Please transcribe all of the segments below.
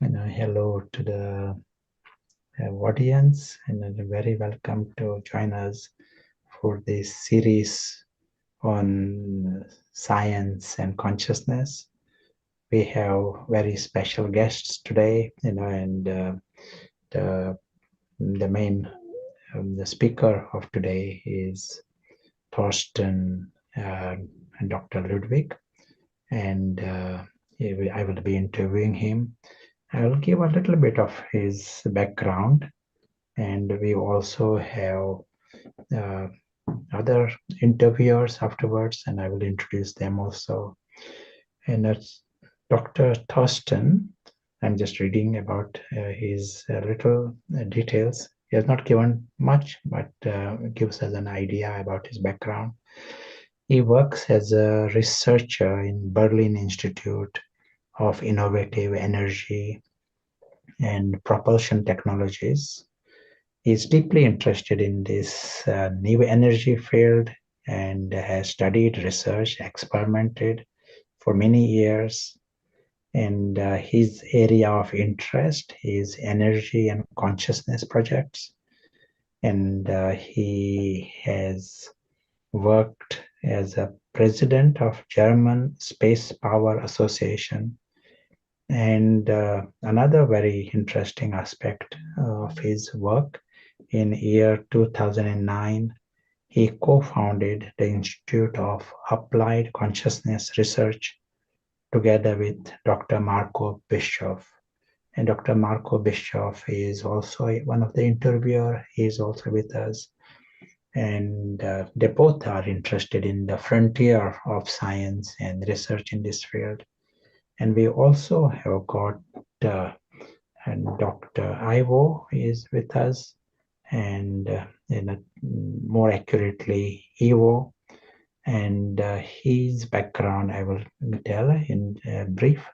Hello to the audience, and very welcome to join us for this series on science and consciousness. We have very special guests today, and the main the speaker of today is Thorsten and Dr. Ludwig, and I will be interviewing him. I will give a little bit of his background, and we also have other interviewers afterwards, and I will introduce them also. And that's Dr. Thorsten. I'm just reading about his little details. He has not given much, but gives us an idea about his background. He works as a researcher in Berlin Institute of Innovative Energy and Propulsion Technologies. He's deeply interested in this new energy field and has studied, researched, experimented for many years. And his area of interest is energy and consciousness projects. And he has worked as a president of German Space Power Association. And another very interesting aspect of his work, in year 2009, he co-founded the Institute of Applied Consciousness Research together with Dr. Marco Bischoff. And Dr. Marco Bischoff is also one of the interviewers. He is also with us. And they both are interested in the frontier of science and research in this field. And we also have got and Dr. Ivo is with us, and more accurately, Ivo. And his background I will tell in brief.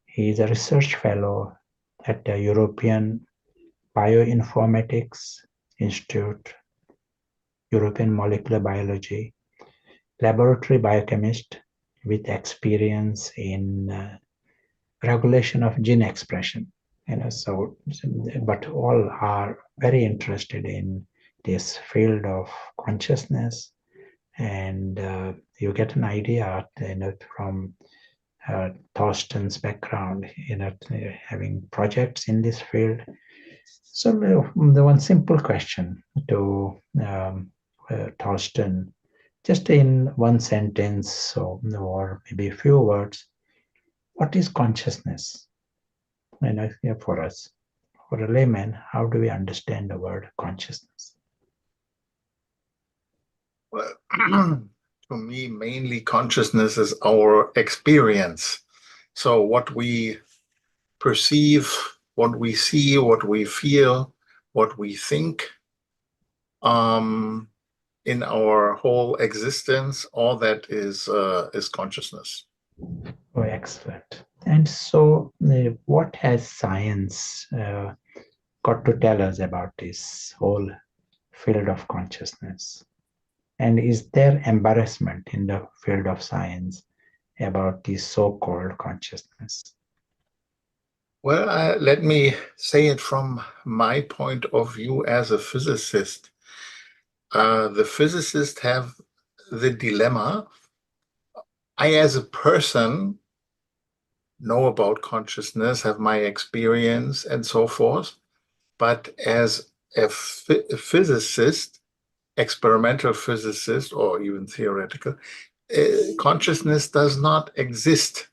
He is a research fellow at the European Bioinformatics Institute, European Molecular Biology, laboratory biochemist with experience in regulation of gene expression. But all are very interested in this field of consciousness, and you get an idea from Thorsten's background, having projects in this field. So the one simple question to Thorsten, just in one sentence or maybe a few words, what is consciousness? And for us, for a layman, how do we understand the word consciousness? Well, to me, mainly consciousness is our experience. So what we perceive, what we see, what we feel, what we think, in our whole existence, all that is consciousness. Oh, excellent. And so what has science got to tell us about this whole field of consciousness? And is there embarrassment in the field of science about this so-called consciousness? Well, let me say it from my point of view as a physicist. The physicists have the dilemma. I, as a person, know about consciousness, have my experience and so forth. But as a physicist, experimental physicist, or even theoretical, consciousness does not exist.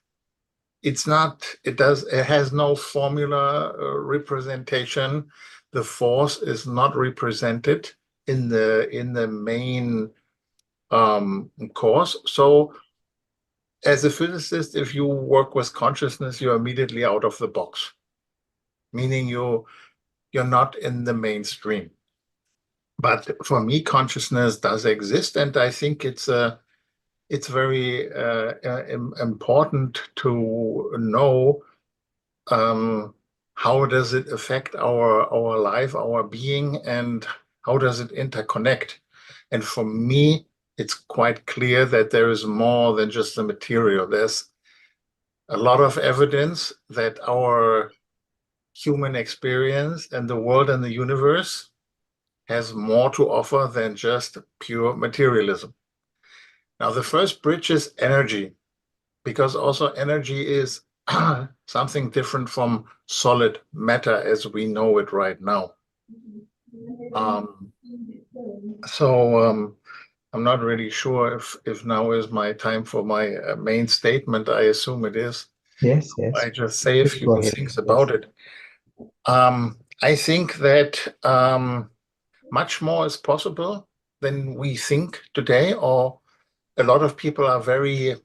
It's not, it has no formula representation. The force is not represented in the main course. So as a physicist, if you work with consciousness, you're immediately out of the box, meaning you're not in the mainstream. But for me, consciousness does exist, and I think it's very important to know how does it affect our life, our being, and how does it interconnect. And for me, it's quite clear that there is more than just the material. There's a lot of evidence that our human experience and the world and the universe has more to offer than just pure materialism. Now, the first bridge is energy, because also energy is something different from solid matter as we know it right now. So I'm not really sure if now is my time for my main statement. I assume it is. Yes, yes. I just say a Please few go ahead. things Yes. about it. I think that much more is possible than we think today, or a lot of people are very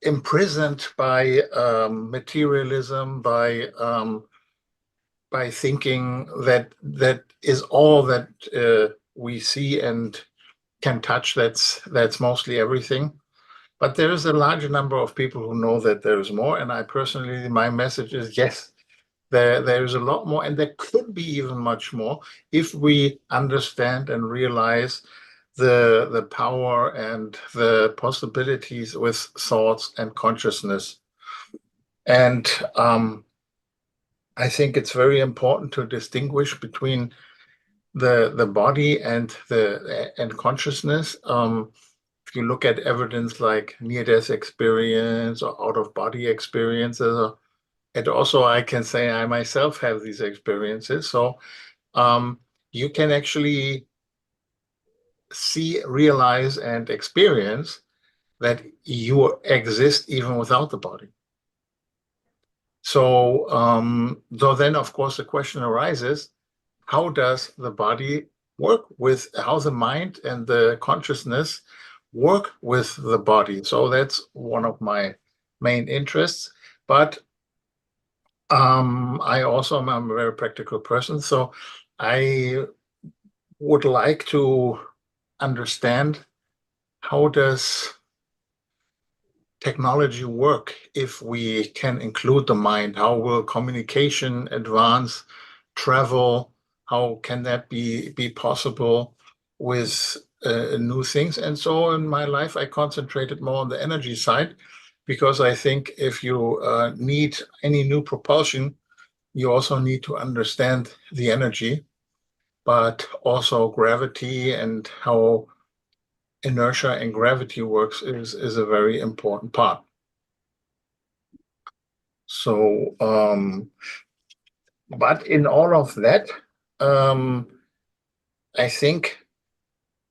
imprisoned by materialism, by thinking that that is all that we see and can touch. That's mostly everything. But there is a large number of people who know that there is more. And I personally, my message is yes, there is a lot more, and there could be even much more if we understand and realize the power and the possibilities with thoughts and consciousness. And I think it's very important to distinguish between the body and consciousness. If you look at evidence like near-death experience or out-of-body experiences, and also I can say I myself have these experiences. So you can actually see, realize, and experience that you exist even without the body. So, though then, of course, the question arises, how does the body work with, how the mind and the consciousness work with the body? So that's one of my main interests. But I also am a very practical person, so I would like to understand, how does technology work if we can include the mind? How will communication advance, travel? How can that be possible with new things? And so in my life, I concentrated more on the energy side, because I think if you need any new propulsion, you also need to understand the energy, but also gravity and how inertia and gravity works is a very important part. So, but in all of that, I think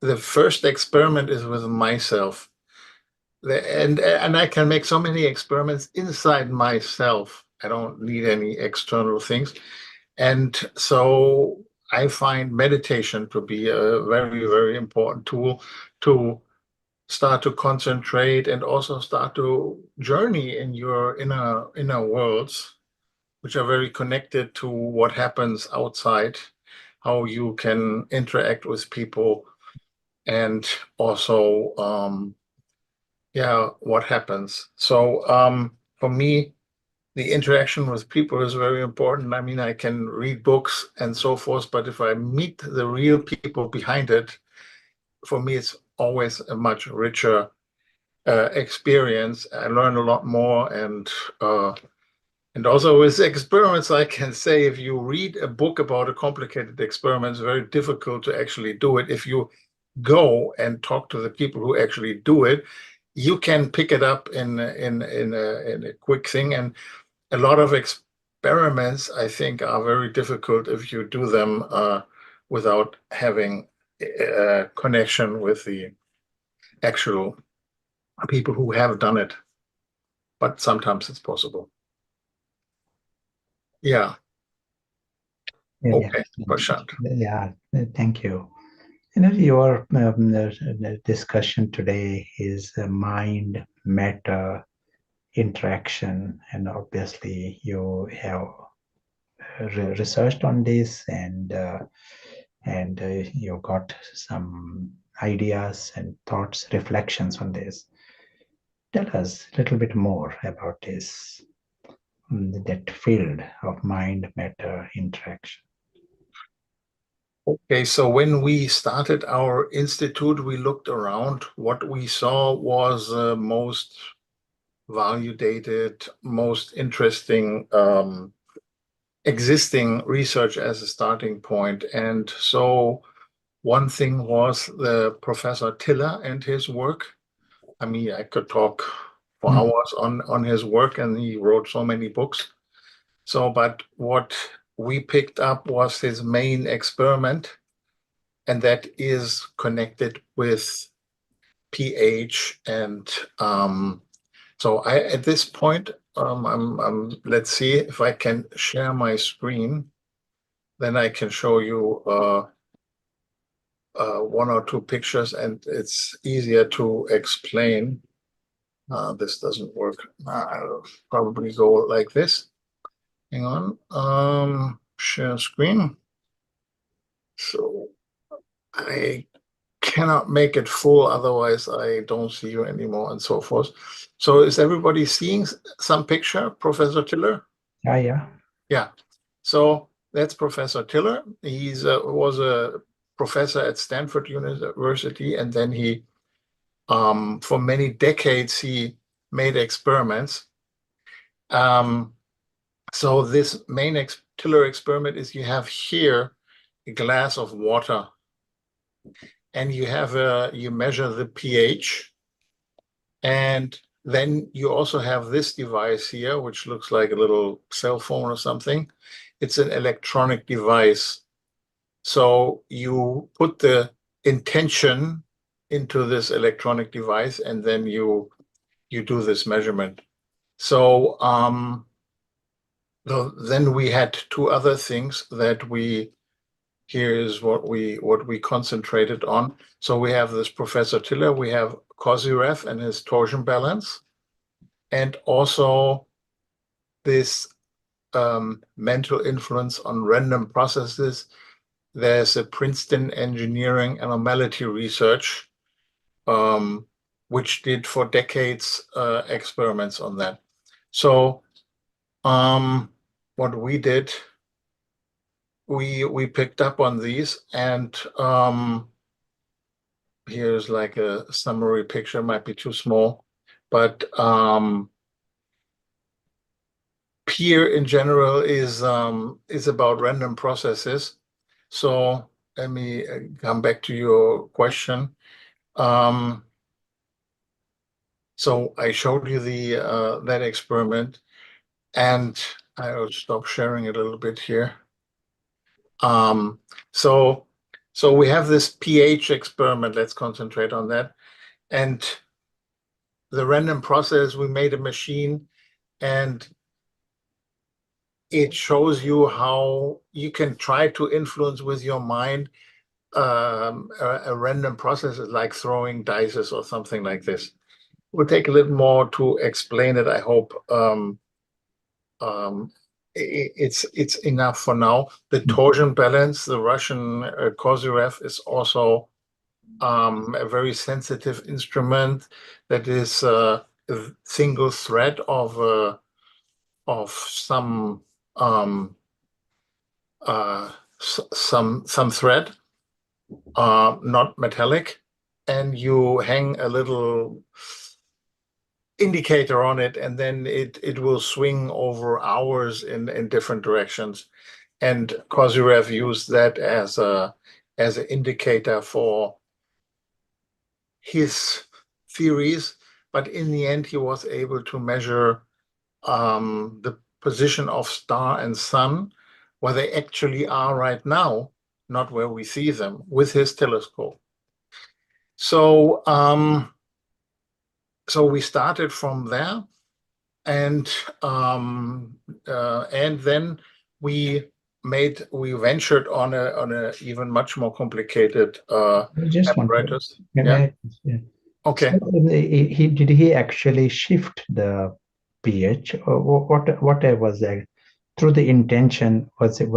the first experiment is with myself. And I can make so many experiments inside myself. I don't need any external things. And so I find meditation to be a very, very important tool to start to concentrate and also start to journey in your inner worlds, which are very connected to what happens outside, how you can interact with people, and also what happens. So for me, the interaction with people is very important. I mean, I can read books and so forth, but if I meet the real people behind it, for me, it's always a much richer experience. I learn a lot more, and also with experiments, I can say if you read a book about a complicated experiment, it's very difficult to actually do it. If you go and talk to the people who actually do it, you can pick it up in a quick thing. And a lot of experiments, I think, are very difficult if you do them without having a connection with the actual people who have done it. But sometimes it's possible. Yeah. Okay, Prashant. Yeah, thank you. Your discussion today is mind matter interaction, and obviously you have researched on this, and you got some ideas and thoughts, reflections on this. Tell us a little bit more about this, that field of mind matter interaction. Okay, so when we started our institute, we looked around. What we saw was most validated, most interesting existing research as a starting point. And so one thing was the Professor Tiller and his work. I mean, I could talk for hours on his work, and he wrote so many books. So, but what we picked up was his main experiment, and that is connected with pH. And so at this point, let's see if I can share my screen. Then I can show you one or two pictures, and it's easier to explain. This doesn't work. I'll probably go like this. Hang on. Share screen. So I cannot make it full, otherwise I don't see you anymore, and so forth. So is everybody seeing some picture, Professor Tiller? Yeah. Yeah. So that's Professor Tiller. He's was a professor at Stanford University, and then he, for many decades, he made experiments. So this main Tiller experiment is you have here a glass of water, and you measure the pH, and then you also have this device here, which looks like a little cell phone or something. It's an electronic device. So you put the intention into this electronic device, and then you do this measurement. So then we had two other things that here is what we concentrated on. So we have this Professor Tiller, we have Casimir and his torsion balance, and also this mental influence on random processes. There's a Princeton engineering anomaly research, which did for decades experiments on that. So what we did, we picked up on these, and here's like a summary picture, might be too small, but peer in general is about random processes. So let me come back to your question. So I showed you that experiment, and I'll stop sharing it a little bit here. So we have this pH experiment. Let's concentrate on that. And the random process, we made a machine, and it shows you how you can try to influence with your mind a random process, like throwing dice or something like this. It will take a little more to explain it. I hope it's enough for now. The torsion balance, the Russian Kozyrev, is also a very sensitive instrument that is a single thread of some thread, not metallic, and you hang a little indicator on it, and then it will swing over hours in different directions. And Kozyrev used that as an indicator for his theories, but in the end he was able to measure the position of star and sun, where they actually are right now, not where we see them, with his telescope. So we started from there, and then we ventured on a even much more complicated Just one apparatus. Yeah. Okay. So did he actually shift the pH, or what was that? Through the intention, was it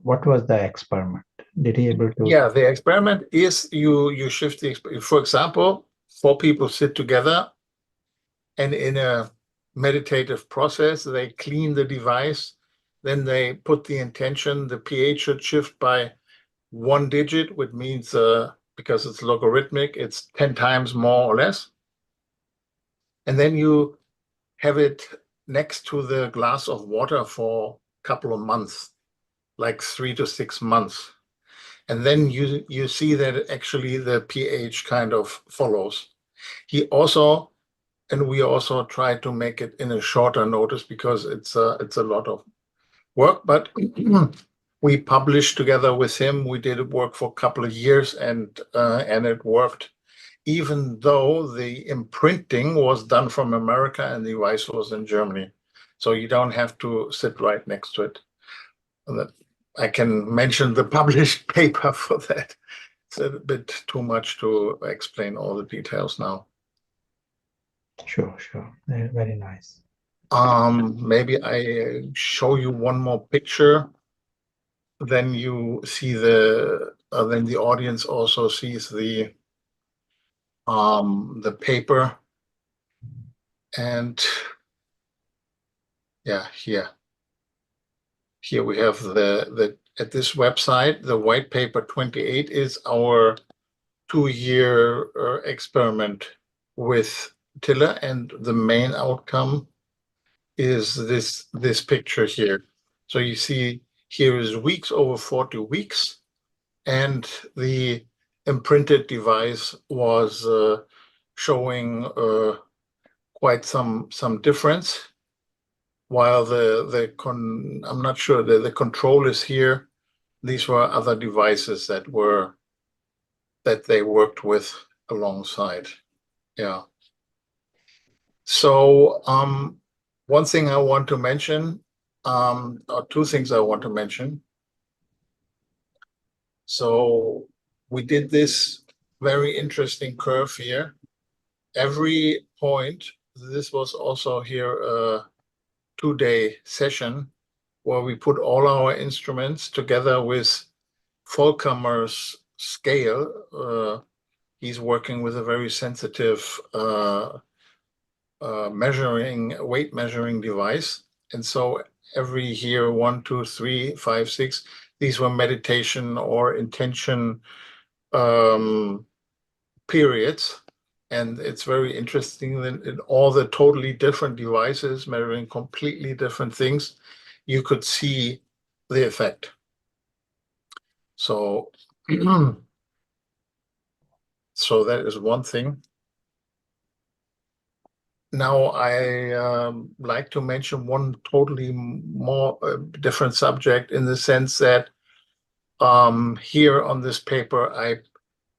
what was the experiment? Did he able to? Yeah, the experiment is you shift for example, 4 people sit together, and in a meditative process they clean the device, then they put the intention. The pH should shift by 1 digit, which means because it's logarithmic, it's 10 times more or less, and then you have it next to the glass of water for a couple of months, like 3 to 6 months. And then you see that actually the pH kind of follows. We also try to make it in a shorter notice because it's a lot of work, but we published together with him. We did work for a couple of years, and it worked, even though the imprinting was done from America and the device was in Germany. So you don't have to sit right next to it. I can mention the published paper for that. It's a bit too much to explain all the details now. Sure. Very nice. Maybe I show you one more picture. Then you see then the audience also sees the paper. And yeah, here we have at this website, the white paper 28 is our 2-year experiment with Tiller, and the main outcome is this picture here. So you see here is weeks over 40 weeks, and the imprinted device was showing quite some difference, while I'm not sure the control is here. These were other devices that they worked with alongside. Yeah. So one thing I want to mention, or two things I want to mention. So we did this very interesting curve here. Every point, this was also here a 2-day session where we put all our instruments together with Volkamer's scale. He's working with a very sensitive weight measuring device. And so every year, 1, 2, 3, 5, 6, these were meditation or intention periods. And it's very interesting that in all the totally different devices measuring completely different things, you could see the effect. So, so that is one thing. Now I like to mention one totally more different subject, in the sense that here on this paper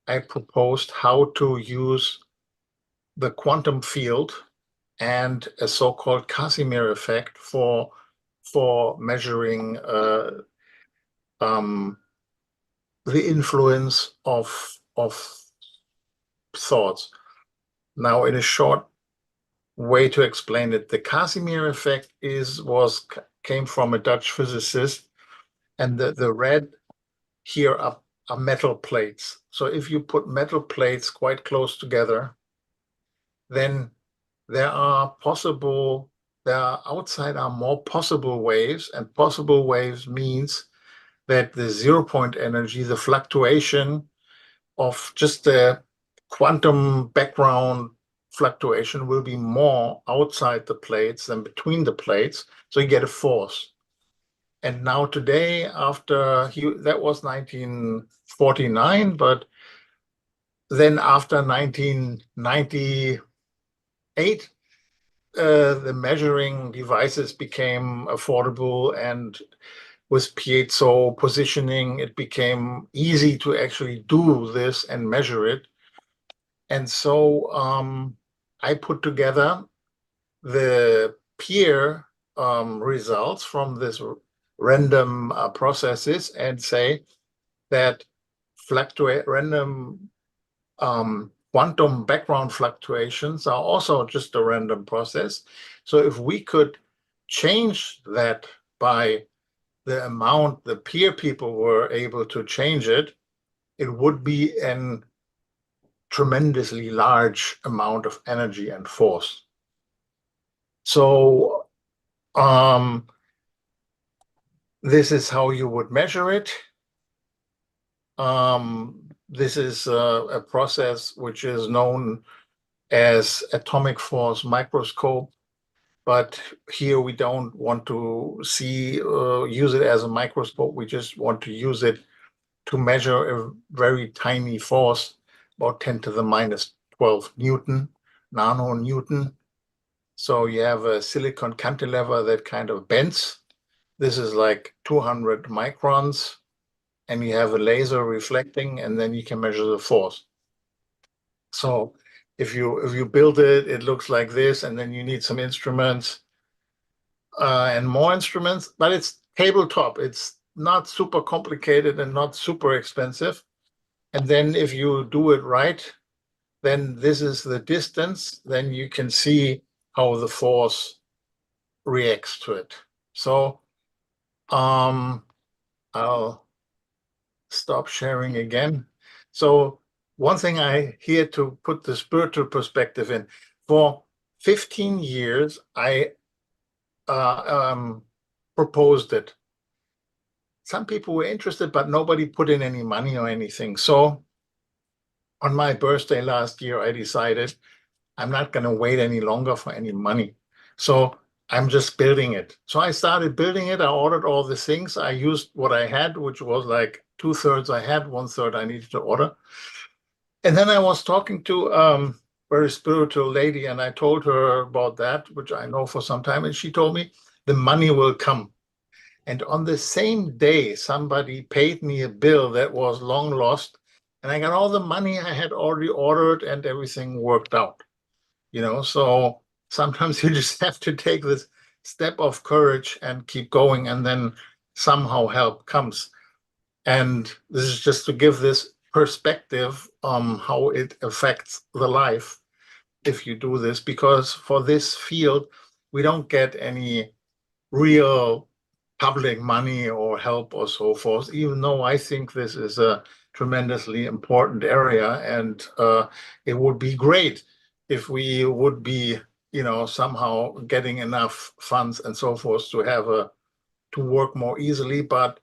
I proposed how to use the quantum field and a so-called Casimir effect for measuring the influence of thoughts. Now, in a short way to explain it, the Casimir effect came from a Dutch physicist, and the red here are metal plates. So if you put metal plates quite close together, then outside are more possible waves, and possible waves means that the 0-point energy, the fluctuation of just the quantum background fluctuation, will be more outside the plates than between the plates. So you get a force. And now today, that was 1949, but then after 1998, the measuring devices became affordable, and with piezo positioning, it became easy to actually do this and measure it. And so I put together the peer results from this random processes, and say that random quantum background fluctuations are also just a random process. So if we could change that by the amount the peer people were able to change it, it would be a tremendously large amount of energy and force. So this is how you would measure it. This is a process which is known as atomic force microscope. But here we don't want to use it as a microscope. We just want to use it to measure a very tiny force, about 10 to the minus 12 Newton, nanonewton. So you have a silicon cantilever that kind of bends. This is like 200 microns, and you have a laser reflecting, and then you can measure the force. So if you build it, it looks like this, and then you need some instruments and more instruments, but it's tabletop. It's not super complicated and not super expensive. And then if you do it right, then this is the distance. Then you can see how the force reacts to it. So I'll stop sharing again. So one thing I here to put the spiritual perspective in. For 15 years, I proposed it. Some people were interested, but nobody put in any money or anything. So on my birthday last year, I decided I'm not going to wait any longer for any money. So I'm just building it. So I started building it. I ordered all the things. I used what I had, which was like 2/3 I had, 1/3 I needed to order. And then I was talking to a very spiritual lady, and I told her about that, which I know for some time. And she told me the money will come. And on the same day, somebody paid me a bill that was long lost. And I got all the money I had already ordered, and everything worked out. So sometimes you just have to take this step of courage and keep going, and then somehow help comes. And this is just to give this perspective on how it affects the life if you do this, because for this field, we don't get any real public money or help or so forth, even though I think this is a tremendously important area, and it would be great if we would be, somehow getting enough funds and so forth to work more easily. But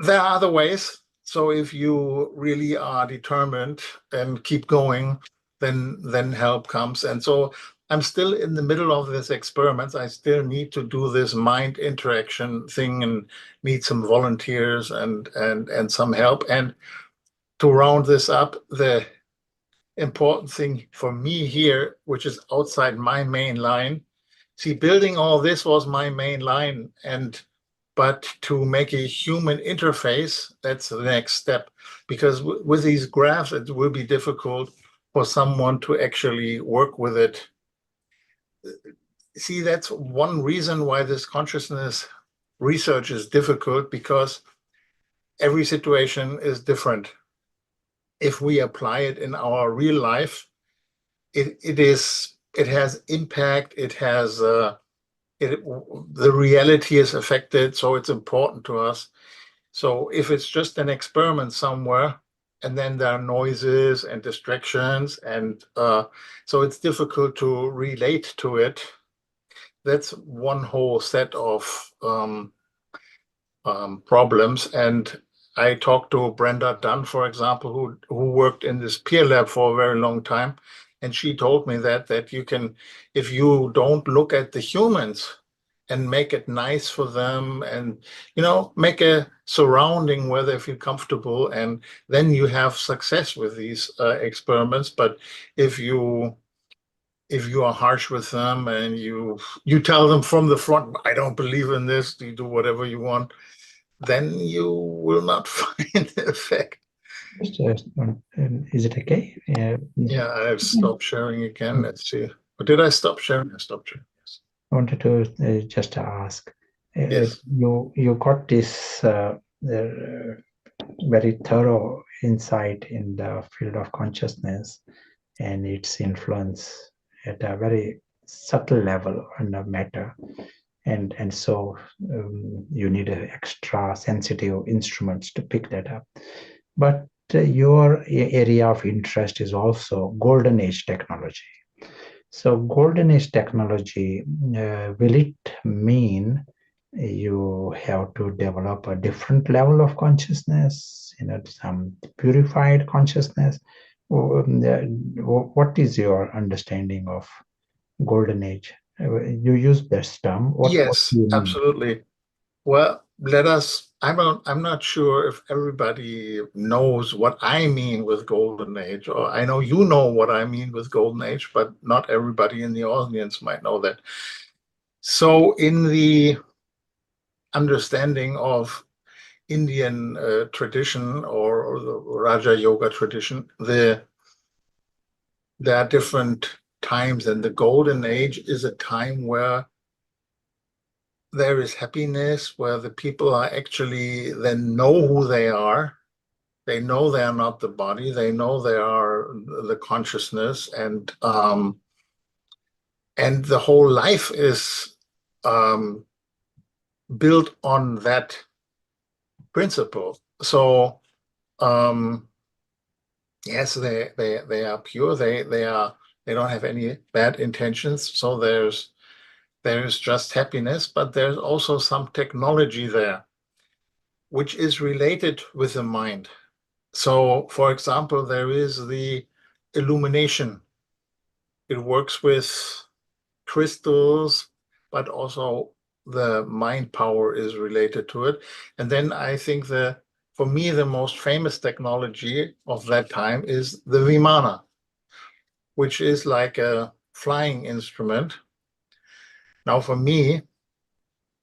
there are other ways. So if you really are determined and keep going, then help comes. And so I'm still in the middle of this experiment. I still need to do this mind interaction thing and need some volunteers and some help. And to round this up, the important thing for me here, which is outside my main line, see, building all this was my main line, but to make a human interface, that's the next step. Because with these graphs, it will be difficult for someone to actually work with it. See, that's one reason why this consciousness research is difficult, because every situation is different. If we apply it in our real life, it has impact. The reality is affected, so it's important to us. So if it's just an experiment somewhere, and then there are noises and distractions, and so it's difficult to relate to it. That's one whole set of problems. And I talked to Brenda Dunn, for example, who worked in this peer lab for a very long time. And she told me that you can, if you don't look at the humans and make it nice for them, and make a surrounding where they feel comfortable, and then you have success with these experiments. But if you are harsh with them and you tell them from the front, I don't believe in this, you do whatever you want, then you will not find the effect. Is it okay? Yeah, I've stopped sharing again. Let's see. Or did I stop sharing? I stopped sharing. Yes. I wanted to just ask. Yes. You got this very thorough insight in the field of consciousness and its influence at a very subtle level on the matter. And so you need extra sensitive instruments to pick that up. But your area of interest is also golden age technology. So golden age technology, will it mean you have to develop a different level of consciousness, some purified consciousness? What is your understanding of golden age You use this term. What Yes, do you mean? absolutely. Well, I'm not sure if everybody knows what I mean with golden age, or I know you know what I mean with golden age, but not everybody in the audience might know that. So in the understanding of Indian tradition, or the Raja Yoga tradition, there are different times, and the golden age is a time where there is happiness, where the people are actually then know who they are. They know they are not the body. They know they are the consciousness, and the whole life is um, built on that principle. So yes, they are pure. They don't have any bad intentions. So there's just happiness, but there's also some technology there, which is related with the mind. So, for example, there is the illumination. It works with crystals, but also the mind power is related to it. And then I think for me, the most famous technology of that time is the vimana, which is like a flying instrument. Now, for me,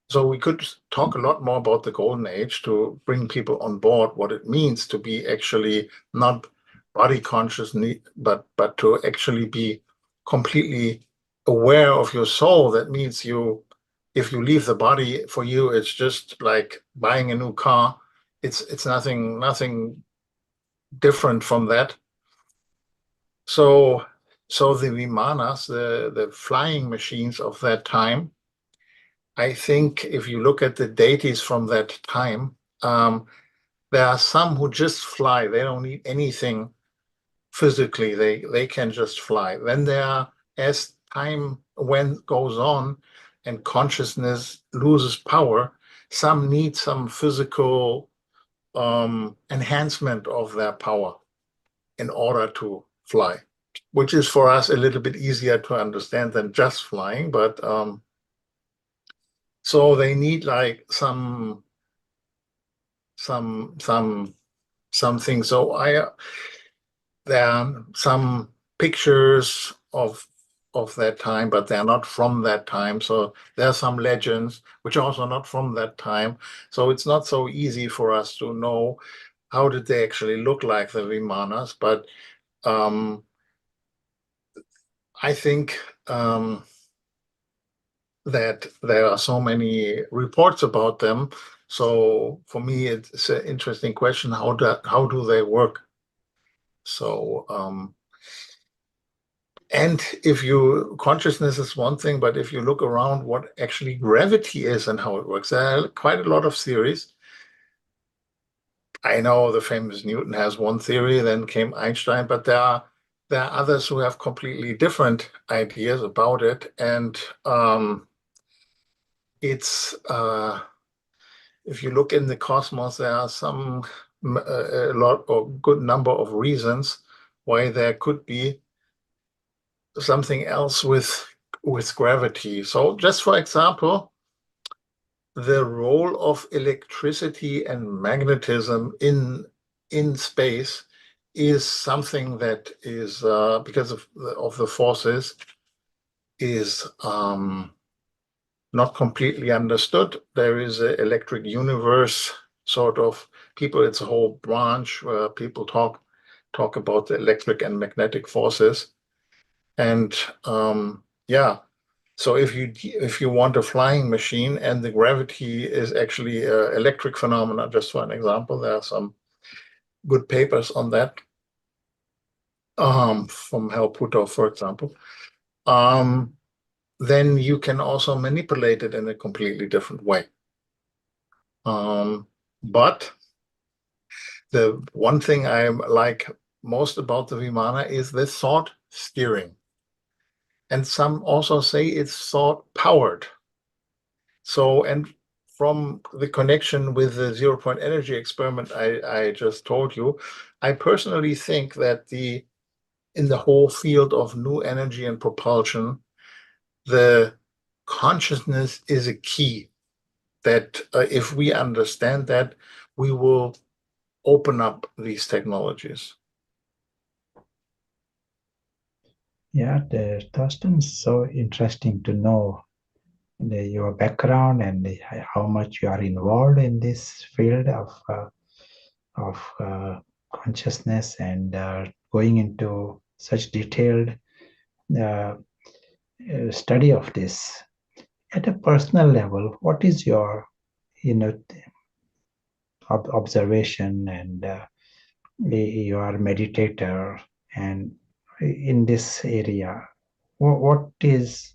so we could talk a lot more about the golden age to bring people on board what it means to be actually not body conscious, but to actually be completely aware of your soul. That means if you leave the body, for you, it's just like buying a new car. It's nothing different from that. So the vimanas, the flying machines of that time, I think if you look at the deities from that time, there are some who just fly. They don't need anything physically. They can just fly. Then there are, as time goes on and consciousness loses power, some need some physical enhancement of their power in order to fly, which is for us a little bit easier to understand than just flying. But so they need like some something. So there are some pictures of that time, but they're not from that time. So there are some legends which are also not from that time. So it's not so easy for us to know how did they actually look like, the Vimanas. But um, I think that there are so many reports about them. So for me, it's an interesting question: how do they work? So and if you consciousness is one thing, but if you look around what actually gravity is and how it works, there are quite a lot of theories. I know the famous Newton has one theory, then came Einstein, but there are others who have completely different ideas about it, and it's if you look in the cosmos, there are a lot or good number of reasons why there could be something else with gravity. So just for example, the role of electricity and magnetism in space is something that is because of the forces is not completely understood. There is an electric universe sort of people. It's a whole branch where people talk about the electric and magnetic forces, and yeah. So if you want a flying machine and the gravity is actually electric phenomena, just for an example, there are some good papers on that from Hal Puthoff, for example. Then you can also manipulate it in a completely different way. But the one thing I like most about the Vimana is the thought steering. And some also say it's thought powered. So, and from the connection with the zero-point energy experiment I just told you, I personally think that in the whole field of new energy and propulsion, the consciousness is a key that if we understand that, we will open up these technologies. Yeah, Thorsten, so interesting to know your background and how much you are involved in this field of consciousness and going into such detailed uh, study of this. At a personal level, what is your, observation and you are a meditator and in this area, what is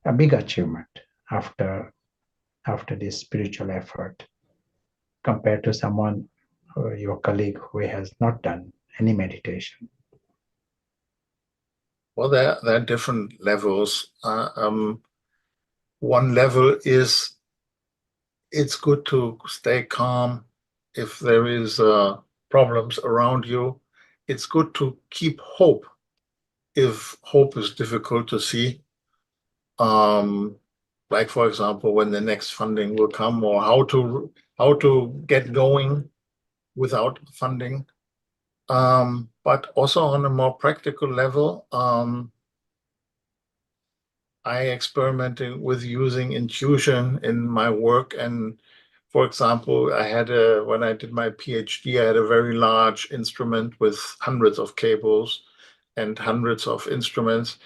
a big achievement after this spiritual effort compared to someone, your colleague who has not done any meditation? Well, there are different levels. One level is it's good to stay calm if there is problems around you. It's good to keep hope if hope is difficult to see. Like, for example, when the next funding will come, or how to get going without funding. But also on a more practical level, I experimented with using intuition in my work. And for example, when I did my PhD, I had a very large instrument with hundreds of cables and hundreds of instruments.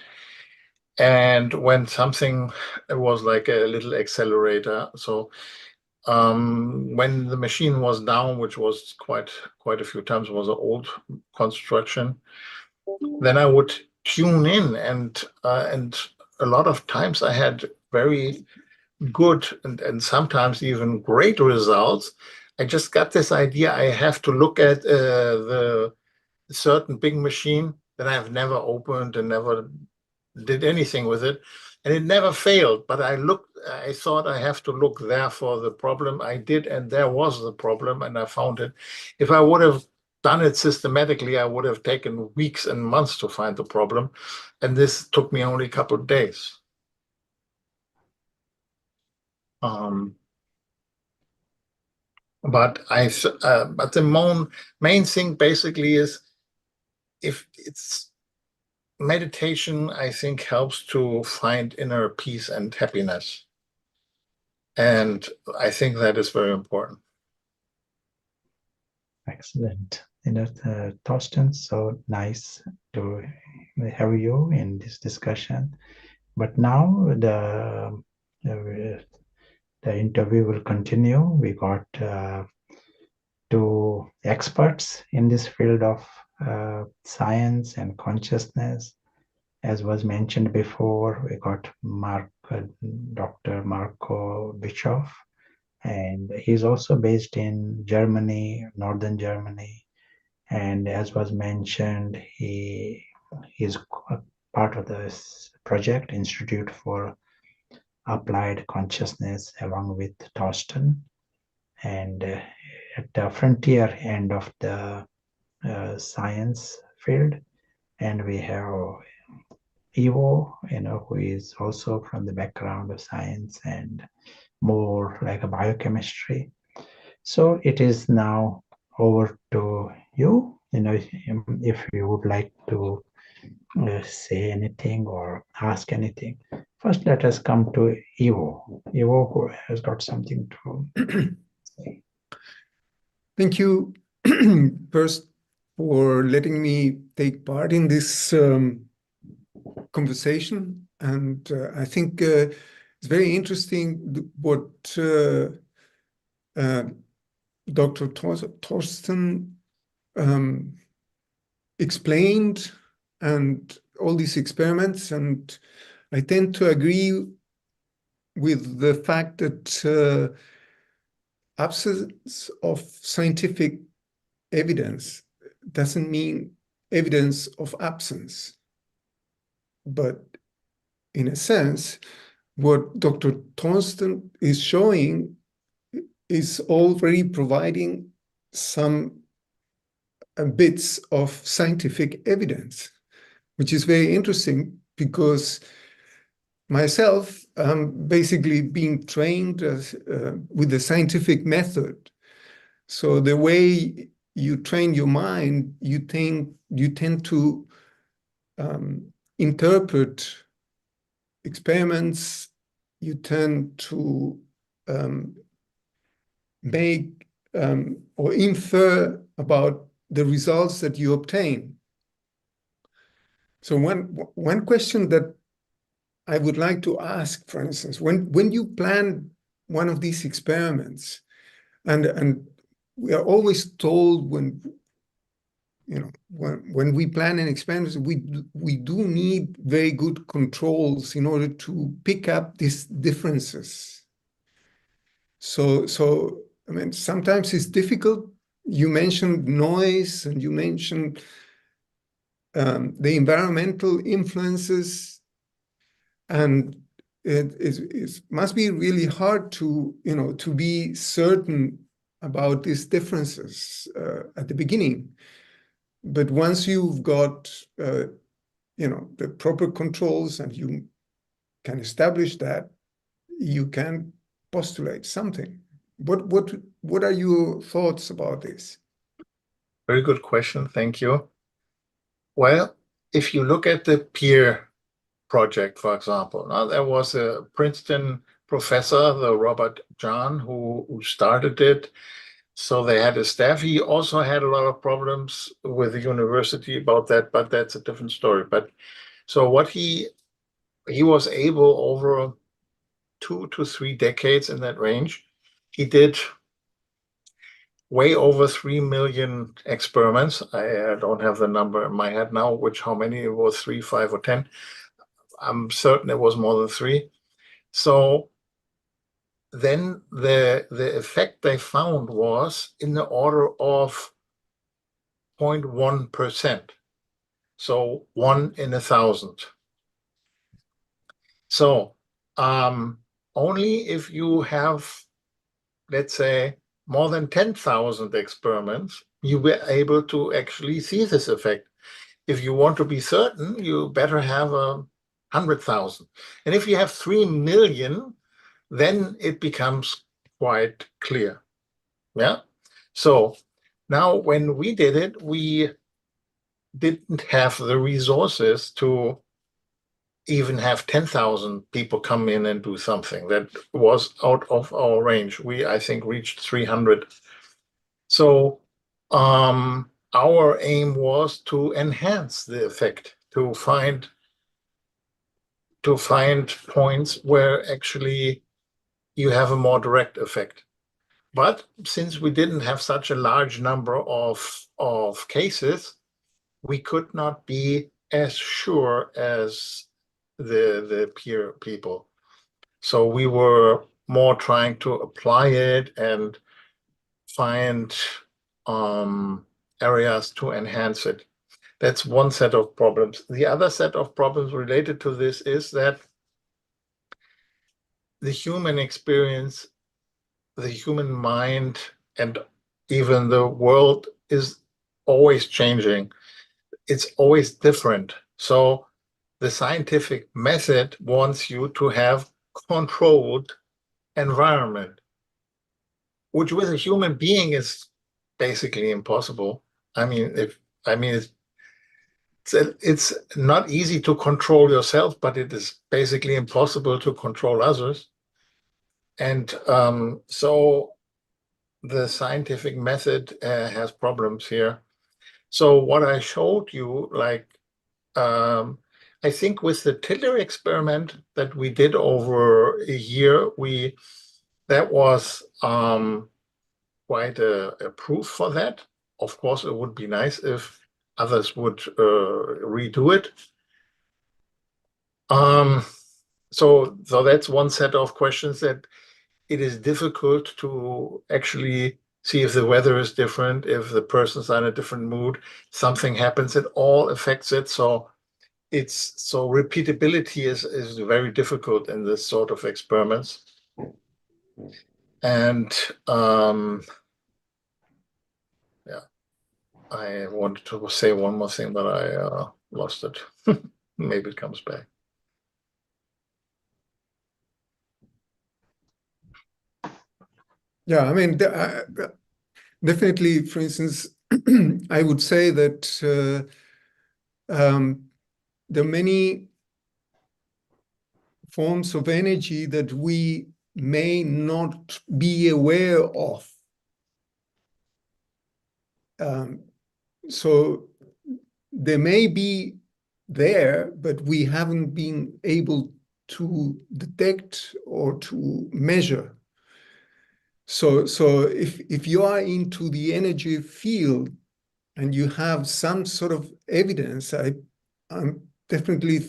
And when something, it was like a little accelerator. So when the machine was down, which was quite a few times, was an old construction, then I would tune in, and a lot of times I had very good and sometimes even great results. I just got this idea I have to look at the certain big machine that I've never opened and never did anything with it, and it never failed. But I thought I have to look there for the problem. I did, and there was the problem, and I found it. If I would have done it systematically, I would have taken weeks and months to find the problem, and this took me only a couple of days. But the main thing basically is, if it's meditation, I think helps to find inner peace and happiness. And I think that is very important. Excellent. Thorsten, so nice to have you in this discussion. But now the interview will continue. We got two experts in this field of science and consciousness. As was mentioned before, we got Dr. Marco Bischoff, and he's also based in Germany, northern Germany. And as was mentioned, he is part of this project, Institute for Applied Consciousness, along with Thorsten. And at the frontier end of the science field. And we have Ivo, who is also from the background of science and more like a biochemistry. So it is now over to you. If you would like to say anything or ask anything. First, let us come to Ivo. Ivo, who has got something to say. Thank you, first, for letting me take part in this conversation. And I think it's very interesting what Dr. Thorsten explained, and all these experiments. And I tend to agree with the fact that absence of scientific evidence doesn't mean evidence of absence. But in a sense, what Dr. Thorsten is showing is already providing some bits of scientific evidence, which is very interesting, because myself, basically being trained as, with the scientific method. So the way you train your mind, you tend to interpret experiments, you tend to make or infer about the results that you obtain. So one question that I would like to ask, for instance, when you plan one of these experiments, and we are always told when we plan an experiment, we do need very good controls in order to pick up these differences. So I mean, sometimes it's difficult. You mentioned noise, and you mentioned the environmental influences, and it must be really hard to be certain about these differences at the beginning. But once you've got the proper controls and you can establish that, you can postulate something. What are your thoughts about this? Very good question. Thank you. Well, if you look at the peer project, for example, now there was a Princeton professor, the Robert John, who started it. So they had a staff. He also had a lot of problems with the university about that, but that's a different story. But so what he was able over 2 to 3 decades in that range, he did way over 3 million experiments. I don't have the number in my head now, how many it was, 3, 5, or 10. I'm certain it was more than 3. So then the effect they found was in the order of 0.1%. So 1 in 1,000. So only if you have, let's say, more than 10,000 experiments, you were able to actually see this effect. If you want to be certain, you better have 100,000. And if you have 3 million, then it becomes quite clear. Yeah. So now when we did it, we didn't have the resources to even have 10,000 people come in and do something. That was out of our range. We, I think, reached 300. So our aim was to enhance the effect, to find points where actually you have a more direct effect. But since we didn't have such a large number of cases, we could not be as sure as the peer people. So we were more trying to apply it and find areas to enhance it. That's one set of problems. The other set of problems related to this is that the human experience, the human mind, and even the world is always changing. It's always different. So the scientific method wants you to have controlled environment, which with a human being is basically impossible. It's not easy to control yourself, but it is basically impossible to control others. And so the scientific method has problems here. So what I showed you, I think with the Tiller experiment that we did over a year, that was quite a proof for that. Of course, it would be nice if others would redo it. So that's one set of questions, that it is difficult to actually see if the weather is different, if the person's in a different mood, something happens, it all affects it. So repeatability is very difficult in this sort of experiments. And yeah, I wanted to say one more thing, but I lost it. Maybe it comes back. Yeah, I mean, definitely, for instance, I would say that there are many forms of energy that we may not be aware of. So they may be there, but we haven't been able to detect or to measure. So if you are into the energy field and you have some sort of evidence, I'm definitely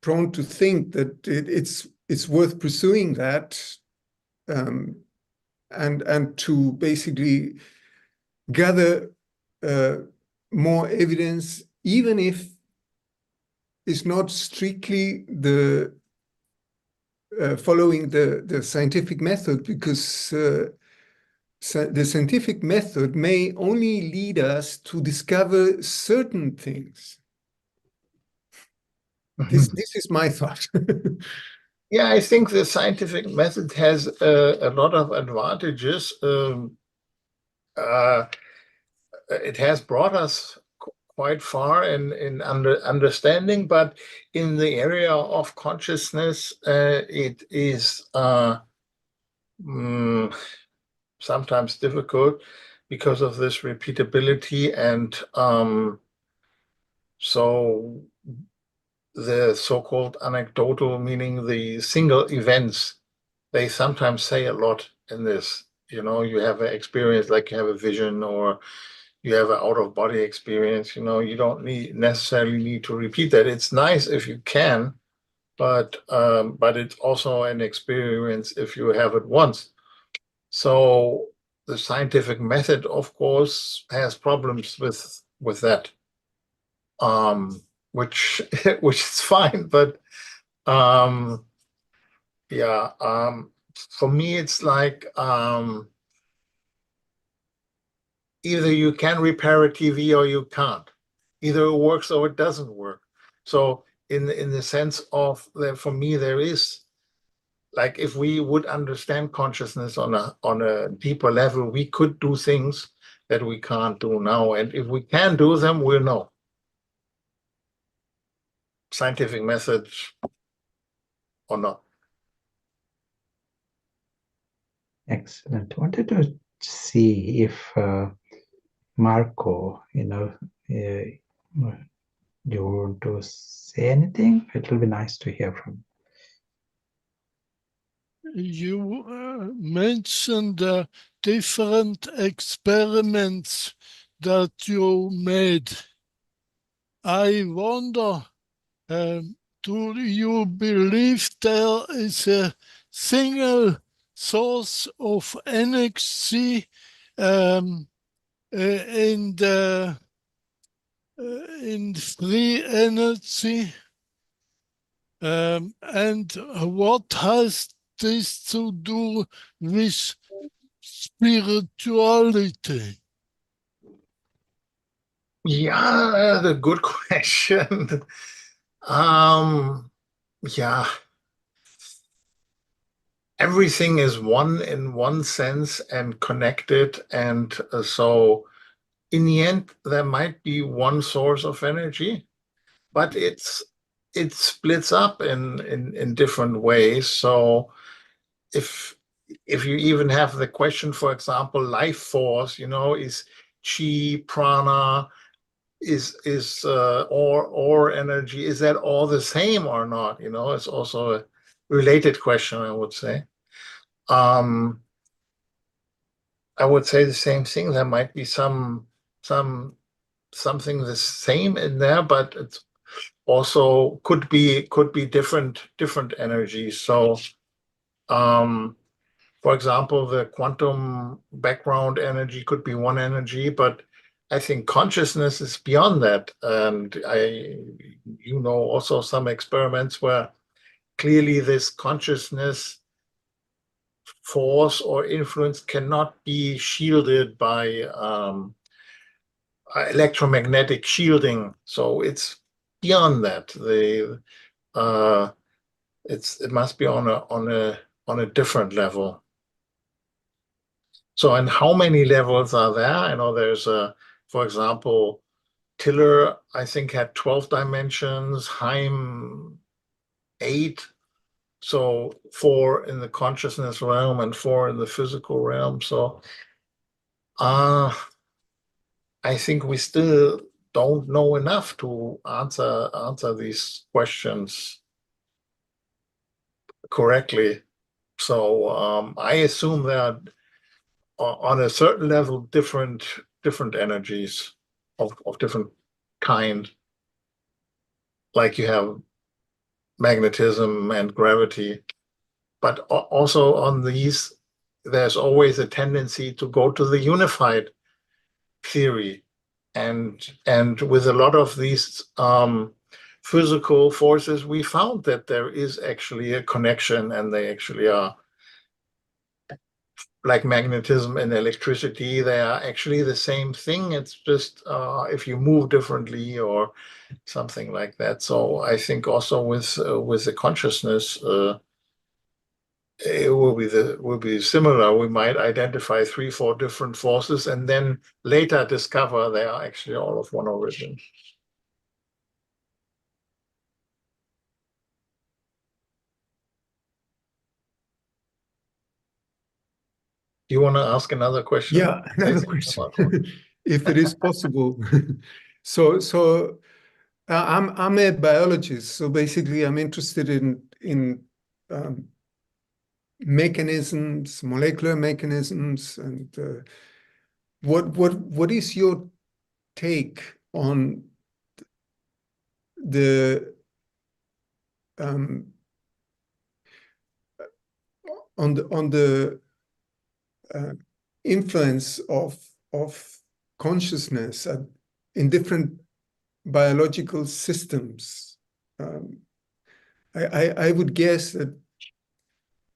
prone to think that it's worth pursuing that, and to basically gather more evidence, even if it's not strictly the following the scientific method, because the scientific method may only lead us to discover certain things. This is my thought. Yeah, I think the scientific method has a lot of advantages. It has brought us quite far in understanding, but in the area of consciousness, it is sometimes difficult because of this repeatability, and so the so-called anecdotal, meaning the single events, they sometimes say a lot in this. You know, you have an experience, like you have a vision, or you have an out-of-body experience. You know, you don't necessarily need to repeat that. It's nice if you can, but it's also an experience if you have it once. So the scientific method, of course, has problems with that, which which is fine, but yeah, for me it's like either you can repair a TV or you can't. Either it works or it doesn't work. So in the sense of that, for me there is, like, if we would understand consciousness on a deeper level, we could do things that we can't do now. And if we can do them, we'll know. Scientific methods or not. Excellent. Wanted to see if Marco, you want to say anything? It will be nice to hear from you. You mentioned different experiments that you made. I wonder, do you believe there is a single source of energy in free energy? And what has this to do with spirituality? Yeah, the good question. Yeah, everything is one in one sense and connected, and so in the end there might be one source of energy, but it splits up in different ways. So if you even have the question, for example, life force, is chi, prana, is or energy, is that all the same or not? It's also a related question, I would say. I would say the same thing. There might be something the same in there, but it's also could be different energies. So for example, the quantum background energy could be one energy, but I think consciousness is beyond that. And also some experiments where clearly this consciousness force or influence cannot be shielded by electromagnetic shielding. So it's beyond that. It must be on on a different level. So, and how many levels are there? I know there's for example, Tiller, I think, had 12 dimensions, Heim 8. So 4 in the consciousness realm and 4 in the physical realm. So I think we still don't know enough to answer these questions correctly. So I assume that on a certain level, different energies of different kind, like you have magnetism and gravity, but also on these, there's always a tendency to go to the unified theory, and with a lot of these physical forces, we found that there is actually a connection, and they actually are, like magnetism and electricity, they are actually the same thing. It's just if you move differently or something like that. So I think also with the consciousness, it will be similar. We might identify 3, 4 different forces, and then later discover they are actually all of one origin. Do you want to ask another question? Yeah, another question, if it is possible. So I'm a biologist, so basically I'm interested in mechanisms, molecular mechanisms, and what is your take on the influence of consciousness in different biological systems? I would guess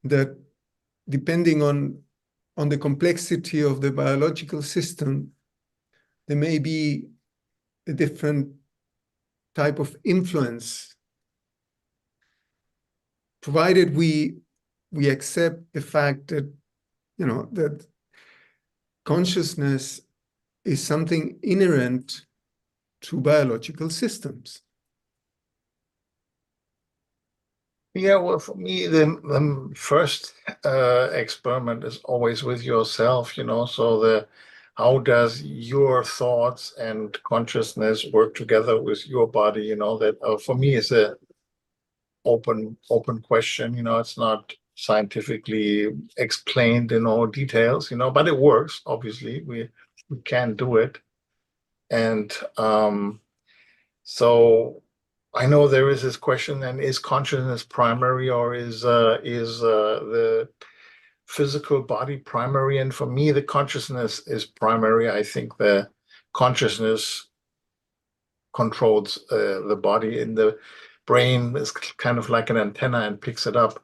that depending on the complexity of the biological system, there may be a different type of influence, provided we accept the fact that, you know, that consciousness is something inherent to biological systems. Yeah, well, for me, the first experiment is always with yourself, you know. So how does your thoughts and consciousness work together with your body? You know, that for me is a open question. You know, it's not scientifically explained in all details, you know, but it works. Obviously, we can do it, and so I know there is this question, and is consciousness primary, or is the physical body primary? And for me, the consciousness is primary. I think the consciousness controls the body, in the brain is kind of like an antenna and picks it up.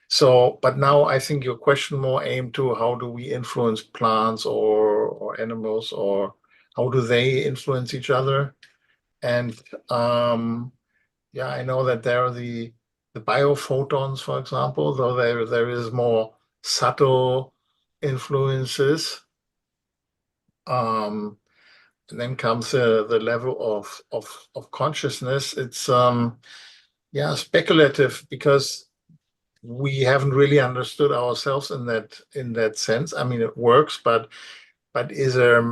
So, but now I think your question more aimed to how do we influence plants or animals, or how do they influence each other? And yeah, I know that there are the biophotons, for example, though there is more subtle influences. And then comes the level of consciousness. It's yeah, speculative, because we haven't really understood ourselves in that sense. I mean, it works, but is there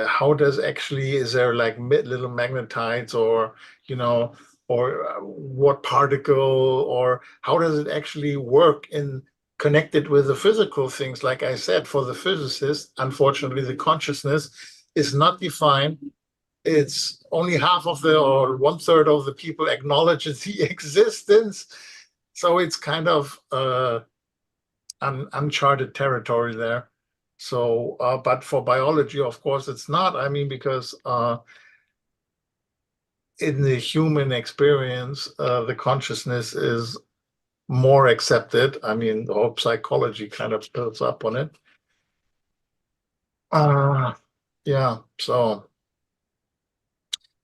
how does actually, is there like little magnetites, or, you know, or what particle, or how does it actually work in connected with the physical things? Like I said, for the physicist, unfortunately, the consciousness is not defined. It's only half of or 1/3 of the people acknowledges the existence. So it's kind of uncharted territory there. So, but for biology, of course, it's not. I mean, because in the human experience, the consciousness is more accepted. I mean, the whole psychology kind of builds up on it. Yeah, so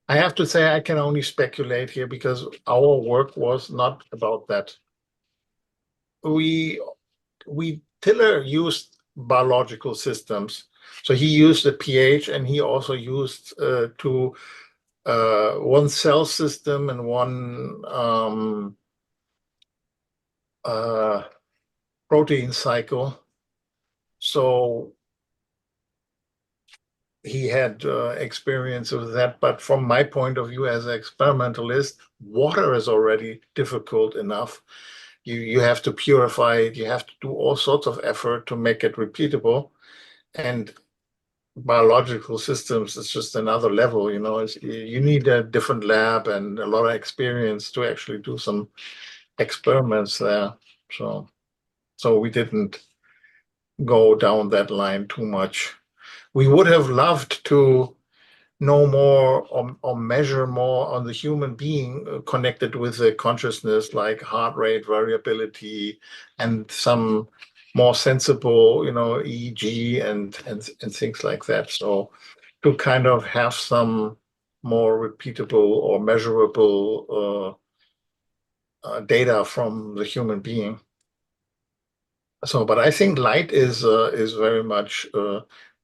I have to say I can only speculate here, because our work was not about that. We Tiller used biological systems. So he used the pH, and he also used one cell system and one protein cycle. So he had experience with that. But from my point of view as an experimentalist, water is already difficult enough. You have to purify it. You have to do all sorts of effort to make it repeatable. And biological systems is just another level. You need a different lab and a lot of experience to actually do some experiments there. So we didn't go down that line too much. We would have loved to know more or measure more on the human being connected with the consciousness, like heart rate variability and some more sensible, EEG and things like that. So to kind of have some more repeatable or measurable data from the human being. So, but I think light is very much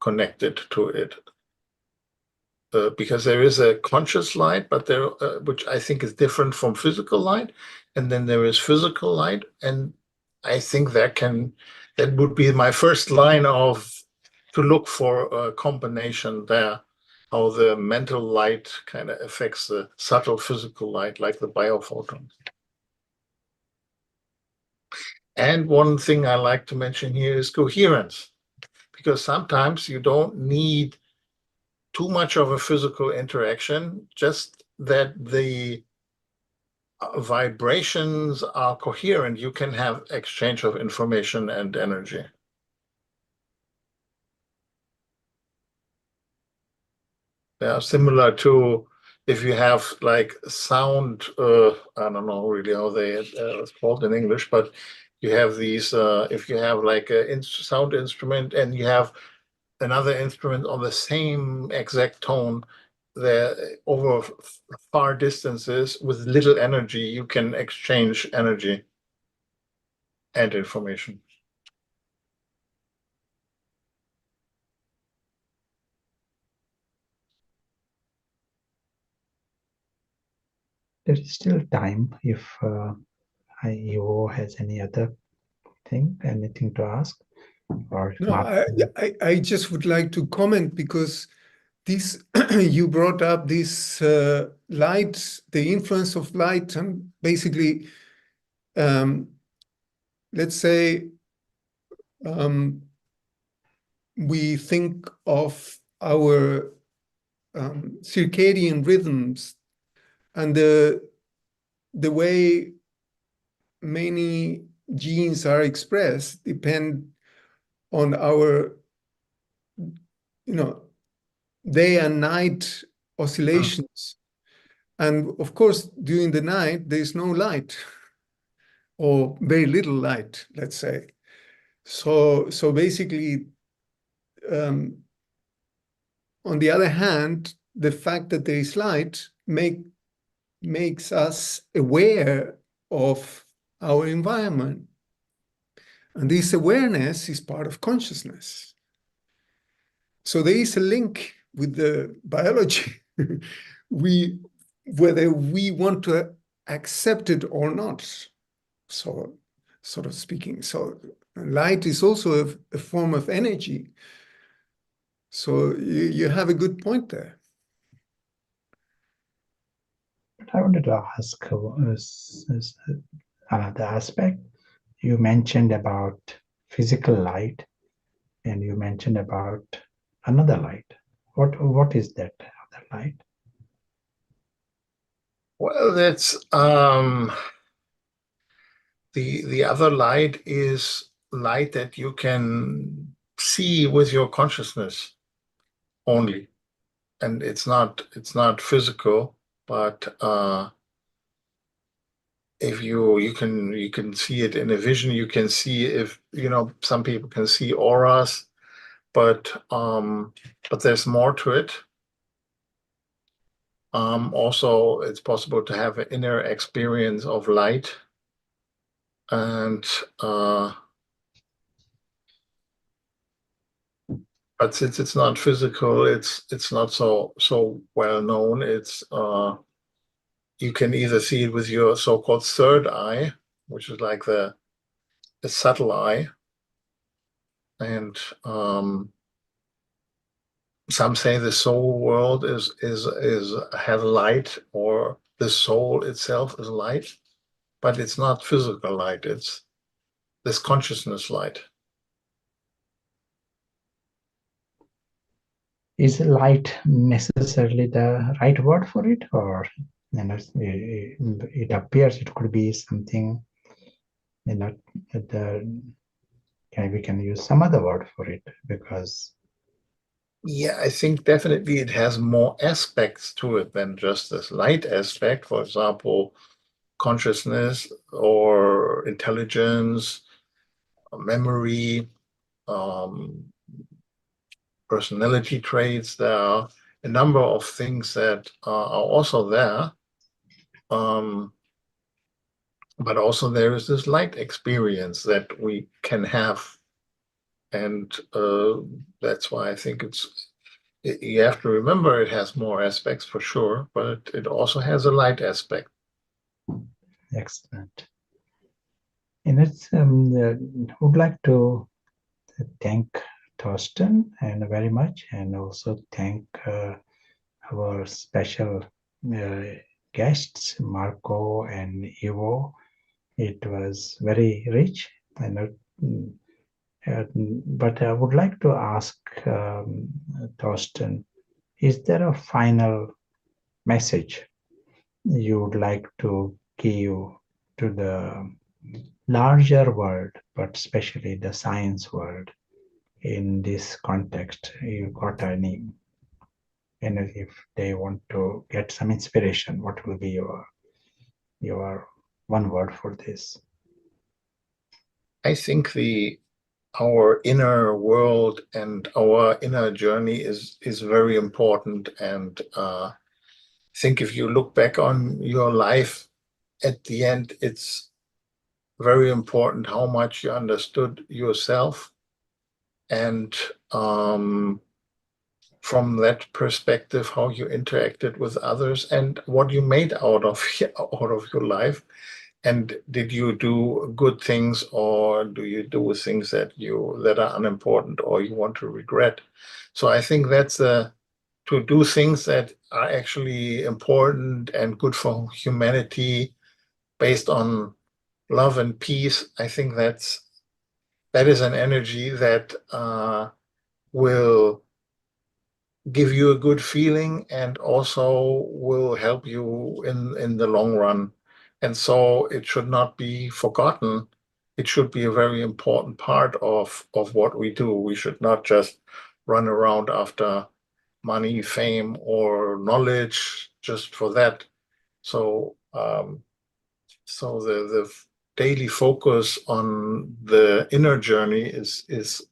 connected to it. Because there is a conscious light, but which I think is different from physical light, and then there is physical light, and I think that would be my first line to look for a combination there, how the mental light kind of affects the subtle physical light, like the biophotons. And one thing I like to mention here is coherence, because sometimes you don't need too much of a physical interaction, just that the vibrations are coherent. You can have exchange of information and energy. Yeah, similar to if you have like sound, I don't know really how it's called in English, but you have these, if you have like a sound instrument and you have another instrument on the same exact tone, over far distances with little energy, you can exchange energy and information. There is still time if Ivo has anything to ask. Or No, I just would like to comment, because this you brought up this light, the influence of light, and basically, let's say we think of our circadian rhythms and the way many genes are expressed depend on our day and night oscillations. And of course, during the night, there's no light or very little light, let's say. So basically, on the other hand, the fact that there is light makes us aware of our environment. And this awareness is part of consciousness. So there is a link with the biology, whether we want to accept it or not, so sort of speaking. So light is also a form of energy. So you have a good point there. I wanted to ask another aspect. You mentioned about physical light, and you mentioned about another light. What is that other light? Well, that's the other light is light that you can see with your consciousness only, and it's not physical, but if you can see it in a vision. You can see, if some people can see auras, but there's more to it. Also, it's possible to have an inner experience of light, and But since it's not physical, it's not so well known. It's you can either see it with your so-called third eye, which is like the subtle eye, and some say the soul world has light, or the soul itself is light, but it's not physical light. It's this consciousness light. Is light necessarily the right word for it, or it appears it could be something, we can use some other word for it, because yeah, I think definitely it has more aspects to it than just this light aspect. For example, consciousness or intelligence, memory, personality traits. There are a number of things that are also there. But also there is this light experience that we can have. And that's why I think you have to remember it has more aspects for sure, but it also has a light aspect. excellent. And would like to thank Thorsten and very much, and also thank our special guests, Marco and Ivo. It was very rich, but I would like to ask Thorsten, is there a final message you would like to give to the larger world, but especially the science world in this context? You got any, and if they want to get some inspiration, what will be your one word for this? I think our inner world and our inner journey is very important. And I think if you look back on your life, at the end, it's very important how much you understood yourself. And from that perspective, how you interacted with others and what you made out of your life. And did you do good things, or do you do things that are unimportant or you want to regret? So I think that's to do things that are actually important and good for humanity based on love and peace. I think that is an energy that will give you a good feeling and also will help you in the long run. And so it should not be forgotten. It should be a very important part of what we do. We should not just run around after money, fame, or knowledge just for that. So so the daily focus on the inner journey is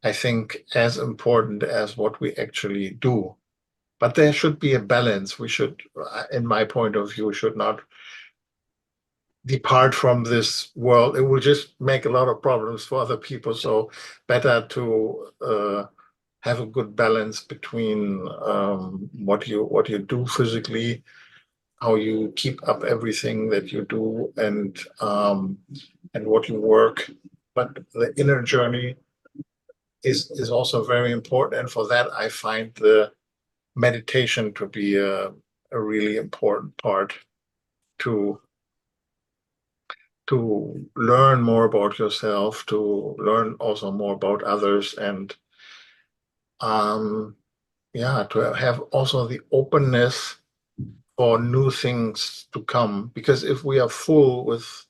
I think as important as what we actually do. But there should be a balance. We should, in my point of view, should not depart from this world. It will just make a lot of problems for other people. So better to have a good balance between what you do physically, how you keep up everything that you do, and what you work. But the inner journey is also very important. And for that, I find the meditation to be a really important part to learn more about yourself, to learn also more about others, and to have also the openness for new things to come. Because if we are full with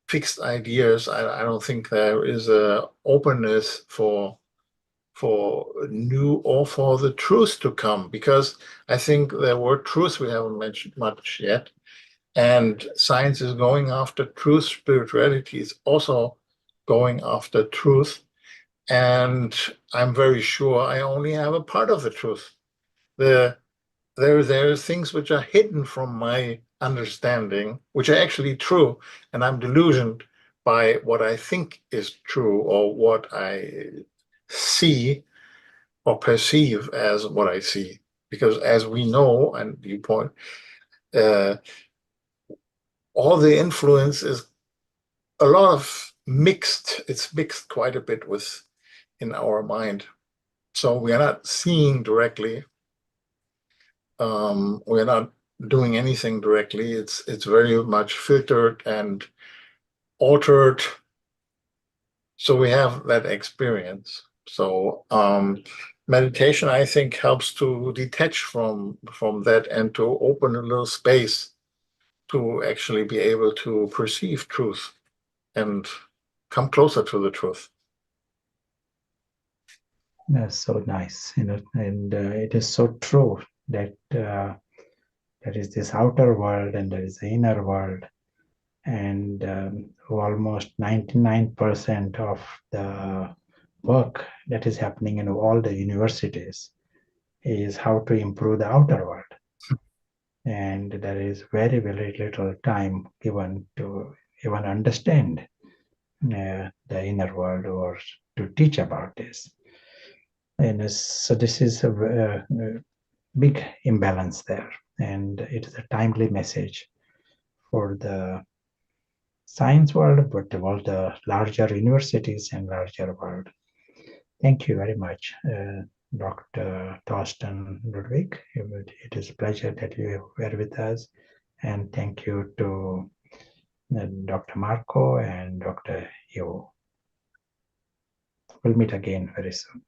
fixed ideas, I don't think there is a openness for new or for the truth to come. Because I think the word truth we haven't mentioned much yet, and science is going after truth. Spirituality is also going after truth, and I'm very sure I only have a part of the truth. There are things which are hidden from my understanding, which are actually true, and I'm delusioned by what I think is true or what I see. or perceive as what I see. Because as we know, and you point, all the influence is a lot of mixed, it's mixed quite a bit with in our mind. So we are not seeing directly. We're not doing anything directly. It's very much filtered and altered. So we have that experience. So meditation, I think, helps to detach from that and to open a little space to actually be able to perceive truth and come closer to the truth. That's so nice, and it is so true that there is this outer world and there is the inner world, and almost 99% of the work that is happening in all the universities is how to improve the outer world. And there is very, very little time given to even understand the inner world or to teach about this. And so this is a big imbalance there. And it is a timely message for the science world, but all the larger universities and larger world. Thank you very much, Dr. Thorsten Ludwig. It is a pleasure that you were with us. And thank you to Dr. Marco and Dr. Yo. We'll meet again very soon.